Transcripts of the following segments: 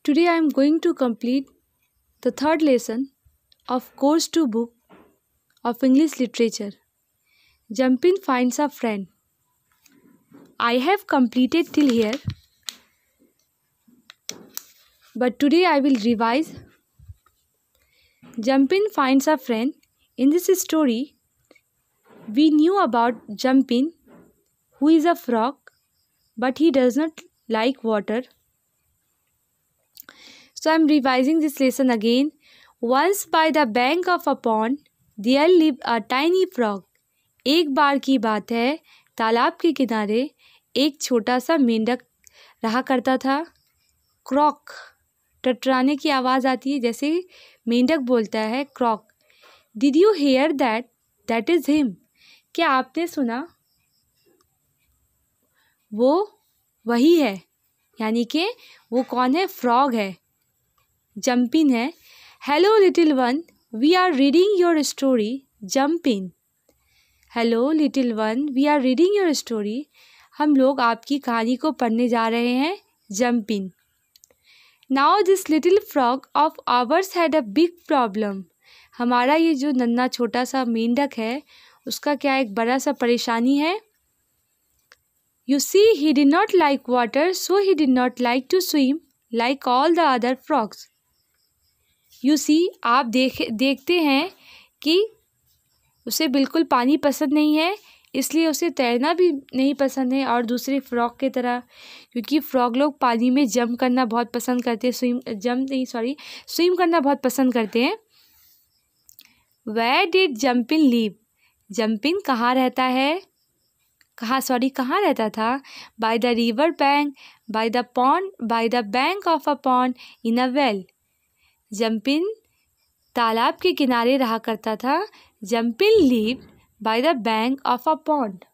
Today I am going to complete the third lesson of Course 2 book of English Literature. Jumpin finds a friend. I have completed till here, but today I will revise. Jumpin finds a friend. In this story, we knew about Jumpin, who is a frog, but he does not like water. So I am revising this lesson again. Once by the bank of a pond, there lived a tiny frog. एक बार की बात है, तालाब के किनारे एक छोटा सा मेंढक रहा करता था. क्रॉक, टटराने की आवाज़ आती है जैसे मेंढक बोलता है croak. Did you hear that? That is him. क्या आपने सुना? वो वही है. यानी कि वो कौन है? फ्रॉग है, जंपिन है. Hello little one, we are reading your story. Jumpin. Hello little one, we are reading your story. हम लोग आपकी कहानी को पढ़ने जा रहे हैं. Jumpin. Now this little frog of ours had a big problem. हमारा ये जो नन्हा छोटा सा मेंढक है उसका क्या एक बड़ा सा परेशानी है. You see, he did not like water, so he did not like to swim like all the other frogs. You see, आप देखते हैं कि उसे बिल्कुल पानी पसंद नहीं है, इसलिए उसे तैरना भी नहीं पसंद है और दूसरे फ्रॉग की तरह, क्योंकि फ्रॉग लोग पानी में जंप करना बहुत पसंद करते हैं. स्विम करना बहुत पसंद करते हैं. Where did Jumpin live? जंपिन कहाँ रहता है? कहाँ रहता था? By the river bank, by the pond, by the bank of a pond, in a well. जंपिन तालाब के किनारे रहा करता था. जंपिन lived by the bank of a pond.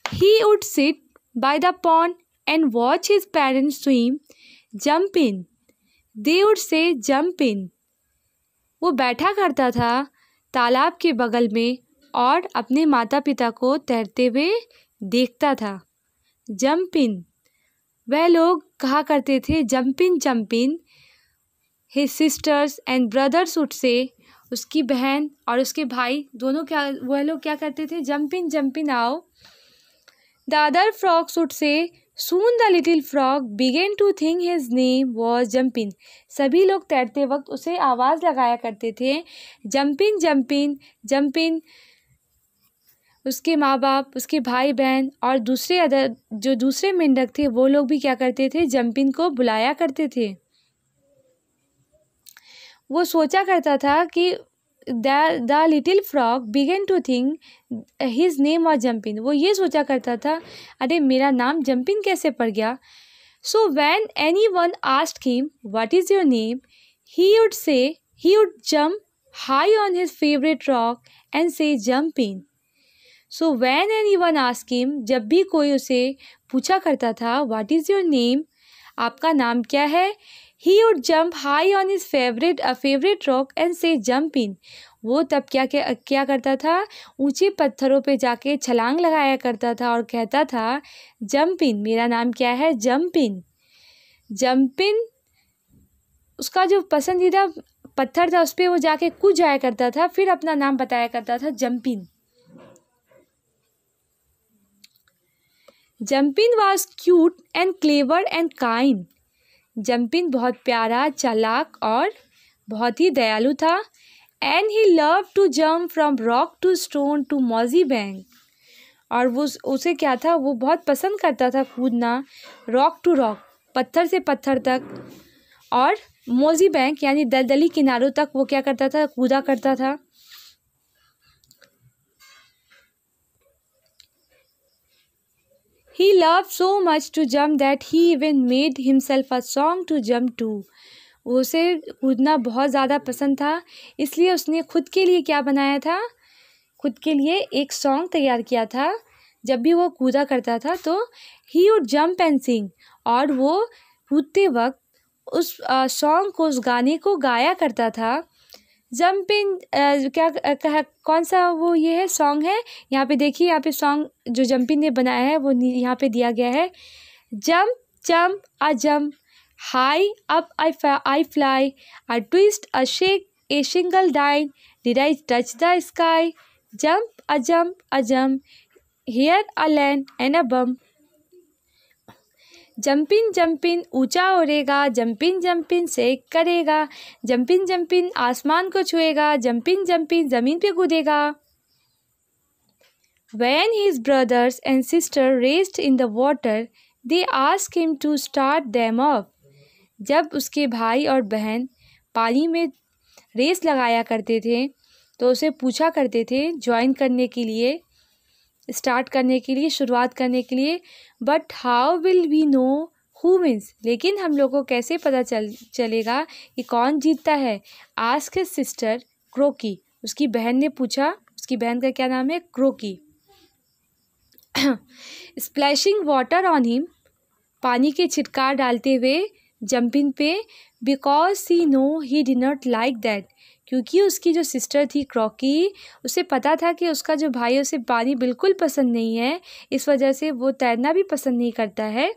He would sit by the pond and watch his parents swim. Jump in. They would say jump in. वो बैठा करता था तालाब के बगल में और अपने माता पिता को तैरते हुए देखता था. जंप इन. वह लोग कहा करते थे jump in jump in. His sisters and brothers would say. उसकी बहन और उसके भाई दोनों वह लोग क्या करते थे? जंप इन आओ. The other frogs would say. Soon the little frog began to think his name was Jumpin. सभी लोग तैरते वक्त उसे आवाज़ लगाया करते थे जंपिन जंपिन जंपिन. उसके माँ बाप, उसके भाई बहन और दूसरे मेंढक थे वो लोग भी क्या करते थे? जंपिन को बुलाया करते थे. वो सोचा करता था कि the little frog began to think his name was Jumpin. वो ये सोचा करता था अरे मेरा नाम जंपिन कैसे पड़ गया. So when anyone asked him what is your name, he would jump high on his favourite rock and say Jumpin. So when anyone asked him, जब भी कोई उसे पूछा करता था व्हाट इज़ योर नेम, आपका नाम क्या है, he would jump high on his favorite rock and say jump in. वो तब क्या करता था? ऊंचे पत्थरों पे जाके छलांग लगाया करता था और कहता था जंप इन. मेरा नाम क्या है? Jump in. जंप इन उसका जो पसंदीदा पत्थर था उस पर वो जाके कूद जाया करता था, फिर अपना नाम बताया करता था jump in. Jumpin was cute and clever and kind. Jumpin बहुत प्यारा, चालाक और बहुत ही दयालु था. And he love to jump from rock to stone to mossy bank. और वो उसे क्या था? वो बहुत पसंद करता था कूदना रॉक टू रॉक, पत्थर से पत्थर तक, और मॉजी बैंक यानी दलदली किनारों तक वो क्या करता था? कूदा करता था. He loved so much to jump that he even made himself a song to jump to. उसे कूदना बहुत ज़्यादा पसंद था, इसलिए उसने खुद के लिए क्या बनाया था? खुद के लिए एक सॉन्ग तैयार किया था. जब भी वो कूदा करता था तो he would jump and sing. और वो कूदते वक्त उस सॉन्ग को, उस गाने को गाया करता था. जंप इन कौन सा वो ये है सॉन्ग है। यहाँ पे देखिए, यहाँ पे सॉन्ग जो जंपिन ने बनाया है वो यहाँ पे दिया गया है। Jump jump a jump, high up I fly, a twist a shake a single dine, did I touch the sky, jump a jump a jump, here a land and a bump. Jumpin Jumpin ऊंचा उड़ेगा, जंपिन जंपिन shake करेगा, जंपिन जंपिन आसमान को छुएगा, जंपिन जंपिन जमीन पे कूदेगा। When his brothers and sister raced in the water, they asked him to start them off. जब उसके भाई और बहन पानी में रेस लगाया करते थे तो उसे पूछा करते थे ज्वाइन करने के लिए, स्टार्ट करने के लिए, शुरुआत करने के लिए। But how will we know who wins, लेकिन हम लोग को कैसे पता चलेगा कि कौन जीतता है। आस्क हिज सिस्टर क्रोकी, उसकी बहन ने पूछा, उसकी बहन का क्या नाम है, Croaky. Splashing water on him, पानी के छिटकार डालते हुए जंपिन पे, because see no he did not like that, क्योंकि उसकी जो सिस्टर थी क्रॉकी, उसे पता था कि उसका जो भाई है उसे पानी बिल्कुल पसंद नहीं है, इस वजह से वो तैरना भी पसंद नहीं करता है।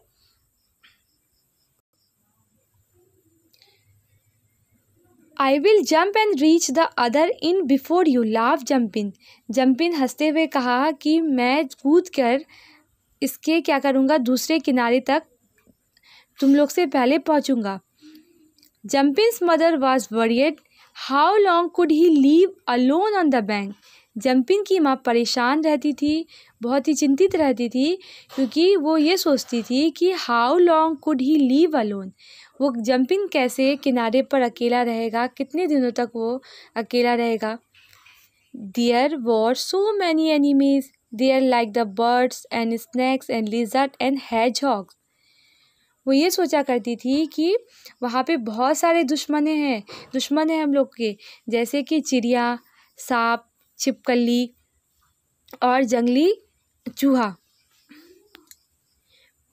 I will jump and reach the other in before you, laugh Jumpin. Jumpin हंसते हुए कहा कि मैं कूद कर इसके क्या करूँगा, दूसरे किनारे तक तुम लोग से पहले पहुँचूँगा। Jumpin's mother was worried, how long could he leave alone on the bank. Jumpin की माँ परेशान रहती थी, बहुत ही चिंतित रहती थी, क्योंकि वो ये सोचती थी कि how long could he leave alone, वो जंपिन कैसे किनारे पर अकेला रहेगा, कितने दिनों तक वो अकेला रहेगा। There were so many enemies there like the birds and snakes and lizard and hedgehogs. वो ये सोचा करती थी कि वहाँ पे बहुत सारे दुश्मन हैं हम लोग के, जैसे कि चिड़िया, सांप, छिपकली और जंगली चूहा।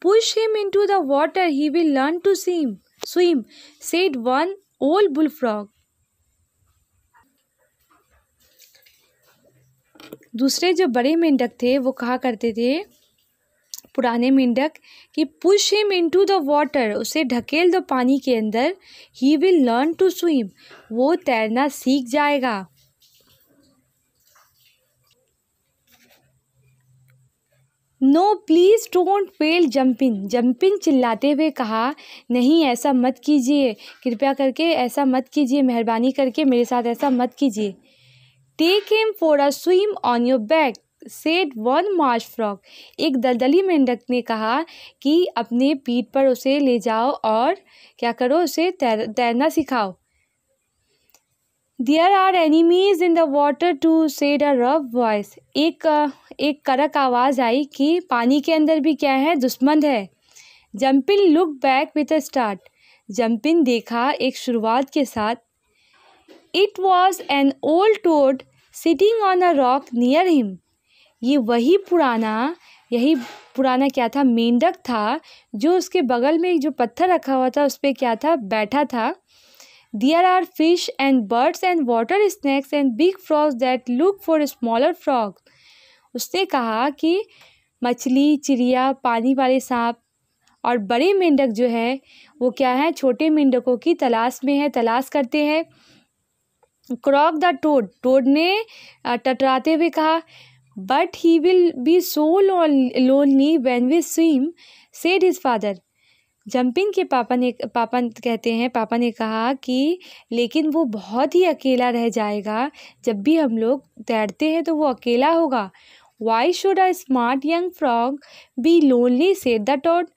Push him into the water he will learn to swim, said one old bullfrog. दूसरे जो बड़े मेंढक थे वो कहा करते थे, पुराने मेंढक, कि push him into the water, उसे ढकेल दो पानी के अंदर, he will learn to swim, वो तैरना सीख जाएगा। No please don't fail Jumpin, Jumpin चिल्लाते हुए कहा, नहीं ऐसा मत कीजिए, कृपया करके ऐसा मत कीजिए, मेहरबानी करके मेरे साथ ऐसा मत कीजिए। Take him for a swim on your back, said one marsh frog, एक दलदली मेंढक ने कहा कि अपने पीठ पर उसे ले जाओ और क्या करो, उसे तैरना सिखाओ। There are enemies in the water too, said a rough voice, एक कड़क आवाज़ आई कि पानी के अंदर भी क्या है, दुश्मन है। Jumpin look back with a start, Jumpin देखा एक शुरुआत के साथ। It was an old toad sitting on a rock near him, यही पुराना क्या था, मेंढक था, जो उसके बगल में जो पत्थर रखा हुआ था उस पर क्या था, बैठा था। There are fish and birds and water snakes and big frogs that look for smaller frogs, उसने कहा कि मछली, चिड़िया, पानी वाले सांप और बड़े मेंढक जो है वो क्या है, छोटे मेंढकों की तलाश में है, तलाश करते हैं। क्रॉक द टोड, टोड ने टटराते हुए कहा, but he will be so lonely when we swim, said his father. Jumpin के पापा ने कहा कि लेकिन वो बहुत ही अकेला रह जाएगा, जब भी हम लोग तैरते हैं तो वो अकेला होगा। Why should a smart young frog be lonely, said the toad.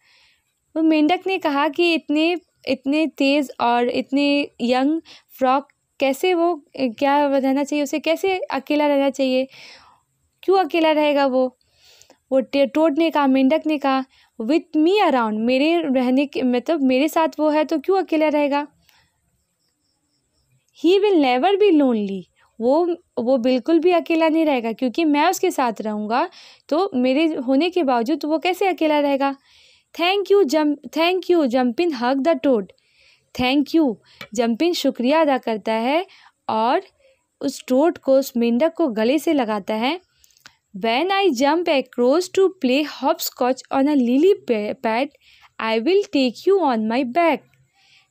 वो मेंढक ने कहा कि इतने तेज़ और इतने यंग फ्रॉग कैसे, वो क्या रहना चाहिए, उसे कैसे अकेला रहना चाहिए, क्यों अकेला रहेगा वो टोड ने कहा, मेंढक ने कहा, विथ मी अराउंड, मेरे रहने के मतलब मेरे साथ वो है तो क्यों अकेला रहेगा। He will never be lonely, वो बिल्कुल भी अकेला नहीं रहेगा, क्योंकि मैं उसके साथ रहूँगा, तो मेरे होने के बावजूद वो कैसे अकेला रहेगा। Thank you Jumpin hug the toad, thank you, Jumpin शुक्रिया अदा करता है और उस टोड को, उस मेंढक को गले से लगाता है। When I jump across to play hopscotch on a lily pad, I will take you on my back.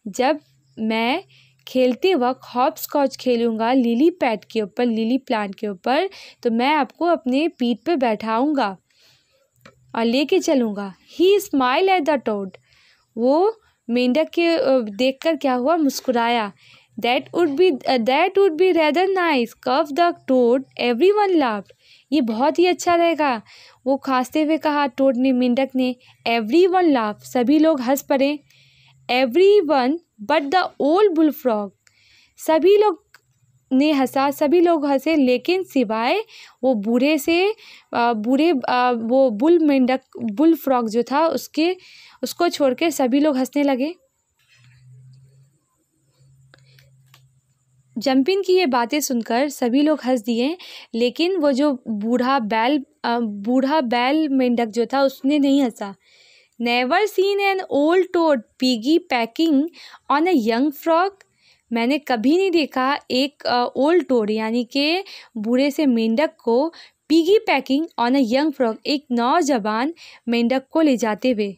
जब मैं खेलते वक्त हॉपस्कॉच खेलूँगा लिली पैड के ऊपर, लिली प्लांट के ऊपर, तो मैं आपको अपने पीठ पे बैठाऊँगा और लेके चलूँगा। He smiled at the toad. वो मेंढक के देखकर क्या हुआ, मुस्कुराया। That would be rather nice, coughed the toad. Everyone laughed. ये बहुत ही अच्छा रहेगा, वो खांसते हुए कहा टोड ने, मेंढक ने। Everyone laughed. सभी लोग हंस पड़े। Everyone but the old bullfrog. सभी लोग ने हंसा, सभी लोग हंसे, लेकिन सिवाय वो वो बुल फ्रॉग जो था उसको छोड़ के सभी लोग हंसने लगे। जंपिन की ये बातें सुनकर सभी लोग हंस दिए, लेकिन वो जो बूढ़ा बैल मेंढक जो था उसने नहीं हंसा। Never seen an old toad piggy backing on a young frog. मैंने कभी नहीं देखा एक ओल्ड टोड यानी कि बूढ़े से मेंढक को piggy backing on a young frog, एक नौजवान मेंढक को ले जाते हुए।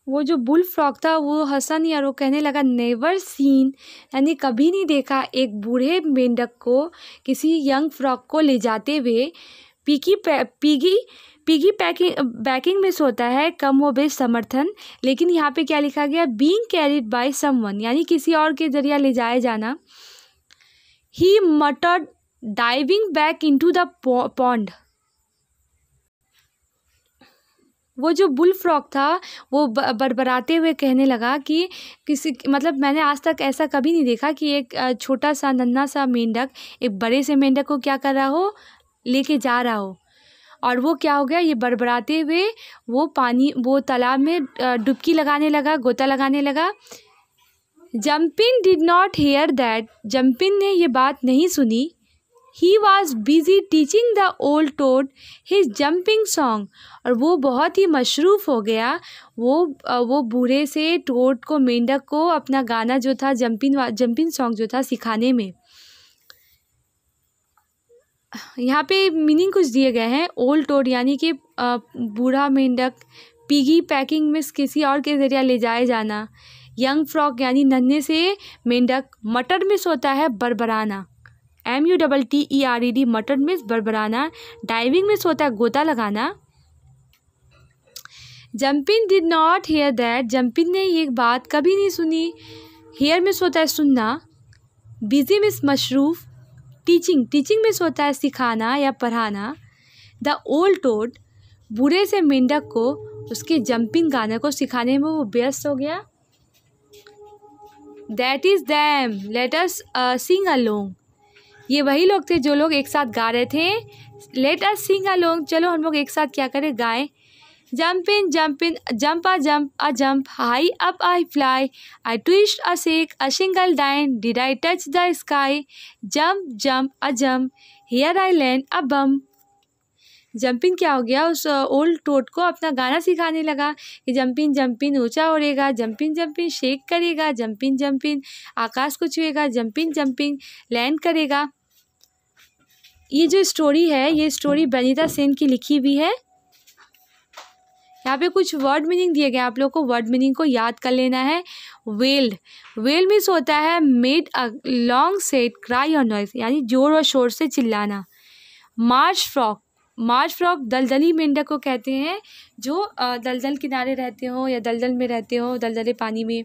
वो जो बुल फ्रॉग था वो हंसा नहीं और वो कहने लगा नेवर सीन, यानी कभी नहीं देखा एक बूढ़े मेंढक को किसी यंग फ्रॉग को ले जाते हुए पिगी पैकिंग में सोता है, कमोबेश समर्थन। लेकिन यहाँ पे क्या लिखा गया, बीइंग कैरिड बाय समवन, यानी किसी और के जरिए ले जाया जाना। He muttered diving back into the pond. वो जो बुल फ्रॉग था वो बड़बड़ाते हुए कहने लगा कि मैंने आज तक ऐसा कभी नहीं देखा कि एक छोटा सा नन्हा सा मेंढक एक बड़े से मेंढक को क्या कर रहा हो, लेके जा रहा हो। और वो क्या हो गया, ये बड़बड़ाते हुए वो तालाब में डुबकी लगाने लगा, गोता लगाने लगा। जंपिन डिड नॉट हेयर दैट। जंपिन ने ये बात नहीं सुनी। He was busy teaching the old toad his jumping song. और वो बहुत ही मशरूफ़ हो गया वो बूढ़े से टोड को, मेंढक को अपना गाना जो था जंपिंग सॉन्ग जो था सिखाने में। यहाँ पे मीनिंग कुछ दिए गए हैं। ओल्ड टोड यानी कि बूढ़ा मेंढक, पिगी पैकिंग में किसी और के ज़रिए ले जाए जाना, यंग फ्रॉग यानी नन्हे से मेंढक, मटर में सोता है बड़बड़ाना, MUTTERED मटर में बड़बड़ाना, डाइविंग में सोता है गोता लगाना। जंपिन डिड नॉट हेयर दैट। जंपिन ने ये बात कभी नहीं सुनी। हेयर में सोता है सुनना, बिजी में मशरूफ़, टीचिंग में सोता है सिखाना या पढ़ाना। द ओल्ड टोड बूढ़े से मेंढक को उसके जंपिंग गाने को सिखाने में वो व्यस्त हो गया। That is them, let us sing along. ये वही लोग थे जो लोग एक साथ गा रहे थे। लेट अस सिंग अलोंग, चलो हम लोग एक साथ क्या करें, गाएं। Jump in jump a jump, high up I fly, I twist a shake a single dine, did I touch the sky, jump a jump, here I land a bump. Jumpin क्या हो गया, उस ओल्ड टोड को अपना गाना सिखाने लगा कि जंपिन ऊंचा उड़ेगा, जंपिन शेक करेगा, जंपिन आकाश को छुएगा, जंपिन लैंड करेगा। ये जो स्टोरी है, ये स्टोरी बनीता सेन की लिखी हुई है। यहाँ पे कुछ वर्ड मीनिंग दिए गए, आप लोग को वर्ड मीनिंग को याद कर लेना है। वेल्ड मीन्स होता है made a long said cry और नॉइस, यानी जोर और शोर से चिल्लाना। मार्श फ्रॉग दलदली मेंढक को कहते हैं जो दलदल किनारे रहते हो या दलदल में रहते हो, दलदले पानी में।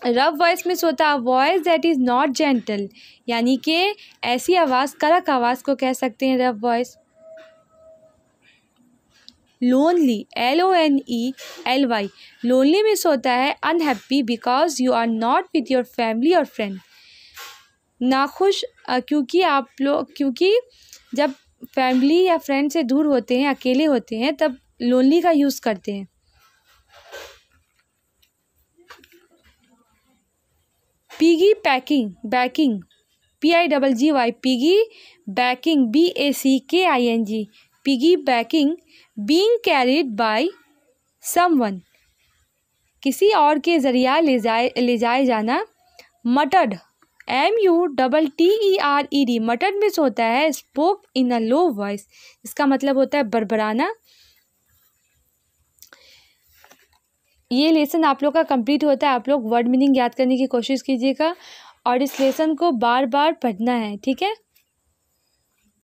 रफ वॉइस में सोता है voice that is not gentle, यानी कि ऐसी आवाज़, कड़क आवाज़ को कह सकते हैं rough voice. Lonely LONELY, lonely में सोता है unhappy because you are not with your family और फ्रेंड। नाखुश क्योंकि जब फैमिली या फ्रेंड से दूर होते हैं, अकेले होते हैं, तब लोनली का यूज़ करते हैं। Piggy banking PIGGY, piggy banking BACKING, piggy banking being carried by someone. किसी और के ज़रिया ले जाए जाना। मटर्ड, MUTTERED, मटर्ड मीन्स होता है spoke in a low voice, इसका मतलब होता है बड़बड़ाना। ये लेसन आप लोग का कंप्लीट होता है। आप लोग वर्ड मीनिंग याद करने की कोशिश कीजिएगा और इस लेसन को बार बार पढ़ना है, ठीक है।